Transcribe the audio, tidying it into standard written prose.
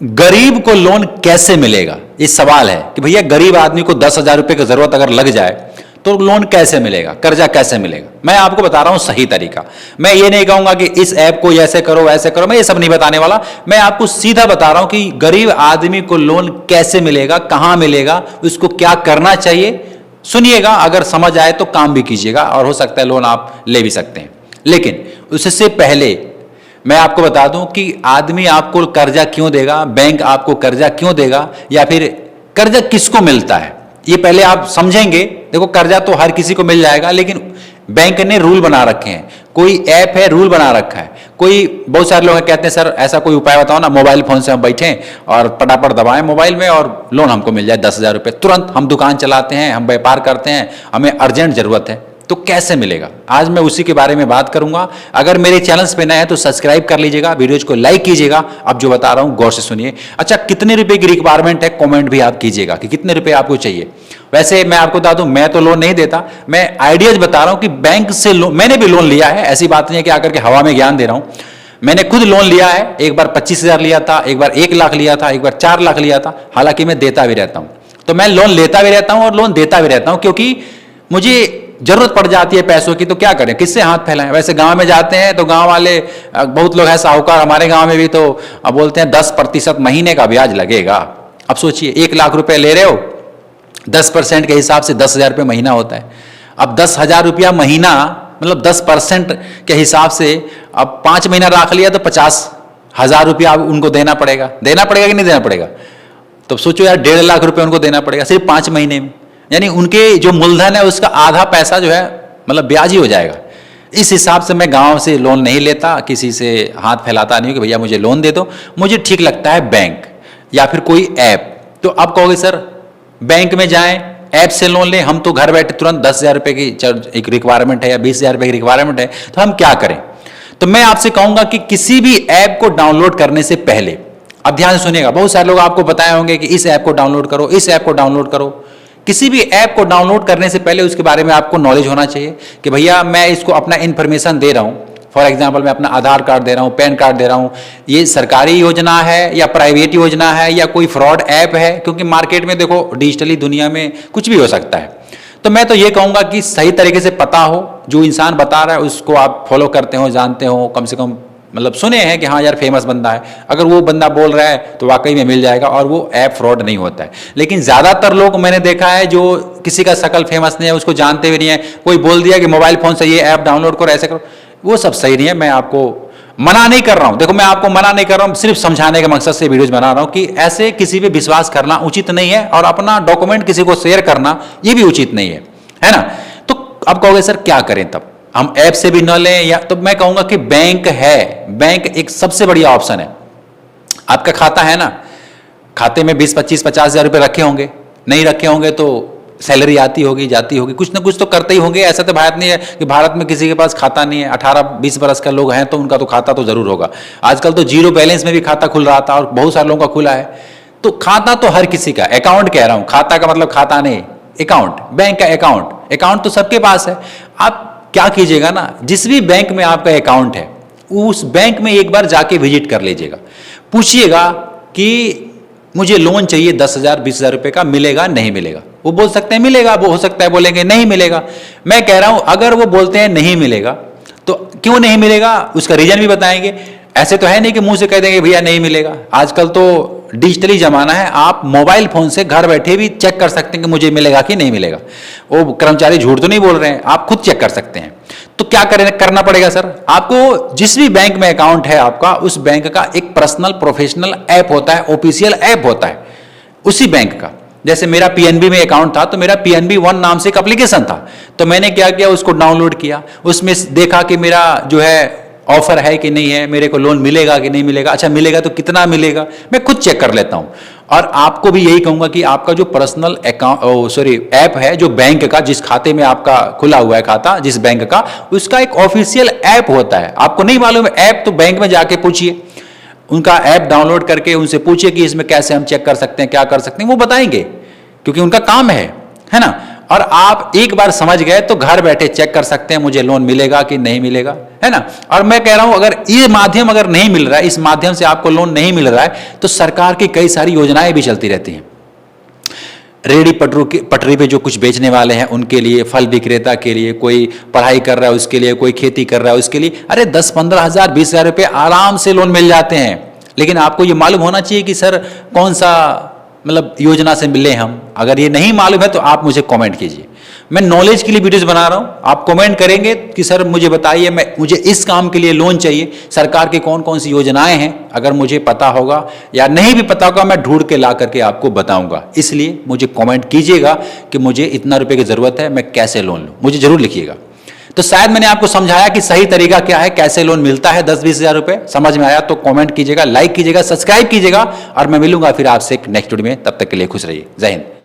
गरीब को लोन कैसे मिलेगा, ये सवाल है कि भैया गरीब आदमी को 10,000 रुपए की जरूरत अगर लग जाए तो लोन कैसे मिलेगा, कर्जा कैसे मिलेगा। मैं आपको बता रहा हूं सही तरीका। मैं ये नहीं कहूंगा कि इस ऐप को ऐसे करो वैसे करो, मैं ये सब नहीं बताने वाला। मैं आपको सीधा बता रहा हूं कि गरीब आदमी को लोन कैसे मिलेगा, कहां मिलेगा, उसको क्या करना चाहिए। सुनिएगा, अगर समझ आए तो काम भी कीजिएगा और हो सकता है लोन आप ले भी सकते हैं। लेकिन उससे पहले मैं आपको बता दूं कि आदमी आपको कर्जा क्यों देगा, बैंक आपको कर्जा क्यों देगा, या फिर कर्जा किसको मिलता है, ये पहले आप समझेंगे। देखो, कर्जा तो हर किसी को मिल जाएगा, लेकिन बैंक ने रूल बना रखे हैं। कोई ऐप है, रूल बना रखा है। कोई बहुत सारे लोग कहते हैं सर ऐसा कोई उपाय बताओ ना, मोबाइल फोन से हम बैठें और पटापट दबाएं मोबाइल में और लोन हमको मिल जाए 10,000 रुपये तुरंत। हम दुकान चलाते हैं, हम व्यापार करते हैं, हमें अर्जेंट जरूरत है, तो कैसे मिलेगा। आज मैं उसी के बारे में बात करूंगा। अगर मेरे चैनल्स पे नए हैं तो सब्सक्राइब कर लीजिएगा, वीडियोज को लाइक कीजिएगा। अब जो बता रहा हूं गौर से सुनिए। अच्छा, कितने रुपए की रिक्वायरमेंट है, कमेंट भी आप कीजिएगा कि कितने रुपए आपको चाहिए। वैसे मैं आपको बता दूं, मैं तो लोन नहीं देता, मैं आइडियाज बता रहा हूं कि बैंक से लोन, मैंने भी लोन लिया है। ऐसी बात नहीं है कि आकर के हवा में ज्ञान दे रहा हूं। मैंने खुद लोन लिया है। एक बार 25,000 लिया था, एक बार 1 लाख लिया था, एक बार 4 लाख लिया था। हालांकि मैं देता भी रहता हूं, तो मैं लोन लेता भी रहता हूं और लोन देता भी रहता हूं, क्योंकि मुझे जरूरत पड़ जाती है पैसों की। तो क्या करें, किससे हाथ फैलाएं। वैसे गांव में जाते हैं तो गांव वाले बहुत लोग हैं साहूकार, हमारे गांव में भी तो बोलते हैं 10% महीने का ब्याज लगेगा। अब सोचिए, 1 लाख रुपए ले रहे हो, 10% के हिसाब से 10,000 रुपये महीना होता है। अब 10,000 रुपया महीना मतलब 10% के हिसाब से अब 5 महीना रख लिया तो 50,000 रुपया उनको देना पड़ेगा। देना पड़ेगा कि नहीं देना पड़ेगा। तो सोचो यार, 1.5 लाख रुपए उनको देना पड़ेगा सिर्फ 5 महीने में। यानी उनके जो मूलधन है उसका आधा पैसा जो है मतलब ब्याज ही हो जाएगा। इस हिसाब से मैं गांव से लोन नहीं लेता, किसी से हाथ फैलाता नहीं कि भैया मुझे लोन दे दो। मुझे ठीक लगता है बैंक या फिर कोई ऐप। तो आप कहोगे सर बैंक में जाएं, ऐप से लोन लें, हम तो घर बैठे तुरंत 10,000 रुपए की एक रिक्वायरमेंट है या 20,000 रुपए की रिक्वायरमेंट है, तो हम क्या करें। तो मैं आपसे कहूंगा कि किसी भी ऐप को डाउनलोड करने से पहले, अब ध्यान सुनिएगा, बहुत सारे लोग आपको बताए होंगे कि इस ऐप को डाउनलोड करो, इस ऐप को डाउनलोड करो। किसी भी ऐप को डाउनलोड करने से पहले उसके बारे में आपको नॉलेज होना चाहिए कि भैया मैं इसको अपना इंफॉर्मेशन दे रहा हूं। फॉर एग्जांपल, मैं अपना आधार कार्ड दे रहा हूं, पैन कार्ड दे रहा हूं, ये सरकारी योजना है या प्राइवेट योजना है या कोई फ्रॉड ऐप है, क्योंकि मार्केट में देखो डिजिटली दुनिया में कुछ भी हो सकता है। तो मैं तो ये कहूंगा कि सही तरीके से पता हो, जो इंसान बता रहा है उसको आप फॉलो करते हो, जानते हो, कम से कम मतलब सुने हैं कि हाँ यार फेमस बंदा है, अगर वो बंदा बोल रहा है तो वाकई में मिल जाएगा और वो ऐप फ्रॉड नहीं होता है। लेकिन ज़्यादातर लोग मैंने देखा है जो किसी का शकल फेमस नहीं है, उसको जानते भी नहीं है, कोई बोल दिया कि मोबाइल फ़ोन से ये ऐप डाउनलोड करो, ऐसे करो, वो सब सही नहीं है। मैं आपको मना नहीं कर रहा हूँ, देखो मैं आपको मना नहीं कर रहा हूँ, सिर्फ समझाने के मकसद से वीडियोज बना रहा हूँ कि ऐसे किसी पे विश्वास करना उचित नहीं है और अपना डॉक्यूमेंट किसी को शेयर करना ये भी उचित नहीं है ना। तो अब कहोगे सर क्या करें, तब हम ऐप से भी न लें या, तो मैं कहूंगा कि बैंक है, बैंक एक सबसे बढ़िया ऑप्शन है। आपका खाता है ना, खाते में 20, 25, 50,000 रुपए रखे होंगे, नहीं रखे होंगे तो सैलरी आती होगी जाती होगी, कुछ ना कुछ तो करते ही होंगे। ऐसा तो भारत नहीं है कि भारत में किसी के पास खाता नहीं है। 18-20 बरस का लोग हैं तो उनका तो खाता तो जरूर होगा। आजकल तो जीरो बैलेंस में भी खाता खुल रहा था और बहुत सारे लोगों का खुला है। तो खाता तो हर किसी का, अकाउंट कह रहा हूं, खाता का मतलब खाता नहीं, अकाउंट, बैंक का अकाउंट, अकाउंट तो सबके पास है। आप क्या कीजिएगा ना, जिस भी बैंक में आपका अकाउंट है उस बैंक में एक बार जाके विजिट कर लीजिएगा, पूछिएगा कि मुझे लोन चाहिए 10,000 20,000 रुपए का, मिलेगा नहीं मिलेगा। वो बोल सकते हैं मिलेगा, वो हो सकता है बोलेंगे नहीं मिलेगा। मैं कह रहा हूं अगर वो बोलते हैं नहीं मिलेगा तो क्यों नहीं मिलेगा उसका रीजन भी बताएंगे। ऐसे तो है नहीं कि मुंह से कह देंगे भैया नहीं मिलेगा। आजकल तो डिजिटली जमाना है, आप मोबाइल फोन से घर बैठे भी चेक कर सकते हैं कि मुझे मिलेगा कि नहीं मिलेगा। वो कर्मचारी झूठ तो नहीं बोल रहे हैं, आप खुद चेक कर सकते हैं। तो क्या करना पड़ेगा सर, आपको जिस भी बैंक में अकाउंट है आपका, उस बैंक का एक पर्सनल प्रोफेशनल ऐप होता है, ऑफिशियल ऐप होता है उसी बैंक का। जैसे मेरा पीएनबी में अकाउंट था तो मेरा पीएनबी 1 नाम से एक एप्लीकेशन था, तो मैंने क्या किया, उसको डाउनलोड किया, उसमें देखा कि मेरा जो है ऑफर है कि नहीं है, मेरे को लोन मिलेगा कि नहीं मिलेगा। अच्छा मिलेगा तो कितना मिलेगा, मैं खुद चेक कर लेता हूं। और आपको भी यही कहूंगा कि आपका जो पर्सनल अकाउंट ऐप है, जो बैंक का, जिस खाते में आपका खुला हुआ है खाता, जिस बैंक का, उसका एक ऑफिशियल ऐप होता है। आपको नहीं मालूम है ऐप, तो बैंक में जाके पूछिए, उनका ऐप डाउनलोड करके उनसे पूछिए कि इसमें कैसे हम चेक कर सकते हैं, क्या कर सकते हैं, वो बताएंगे, क्योंकि उनका काम है ना। और आप एक बार समझ गए तो घर बैठे चेक कर सकते हैं मुझे लोन मिलेगा कि नहीं मिलेगा, है ना। और मैं कह रहा हूं अगर ये माध्यम अगर नहीं मिल रहा है, इस माध्यम से आपको लोन नहीं मिल रहा है, तो सरकार की कई सारी योजनाएं भी चलती रहती हैं। रेडी पटरी पे जो कुछ बेचने वाले हैं उनके लिए, फल विक्रेता के लिए, कोई पढ़ाई कर रहा है उसके लिए, कोई खेती कर रहा है उसके लिए, अरे 10-15 हजार 20 हजार रुपये आराम से लोन मिल जाते हैं। लेकिन आपको ये मालूम होना चाहिए कि सर कौन सा मतलब योजना से मिले हम। अगर ये नहीं मालूम है तो आप मुझे कमेंट कीजिए। मैं नॉलेज के लिए वीडियोस बना रहा हूं, आप कमेंट करेंगे कि सर मुझे बताइए, मुझे इस काम के लिए लोन चाहिए, सरकार की कौन कौन सी योजनाएं हैं। अगर मुझे पता होगा या नहीं भी पता होगा मैं ढूंढ के ला करके आपको बताऊंगा। इसलिए मुझे कमेंट कीजिएगा कि मुझे इतना रुपए की जरूरत है, मैं कैसे लोन लूं, मुझे जरूर लिखिएगा। तो शायद मैंने आपको समझाया कि सही तरीका क्या है, कैसे लोन मिलता है 10-20 हजार रुपए। समझ में आया तो कमेंट कीजिएगा, लाइक कीजिएगा, सब्सक्राइब कीजिएगा, और मैं मिलूंगा फिर आपसे नेक्स्ट वीडियो में। तब तक के लिए खुश रहिए। जय हिंद।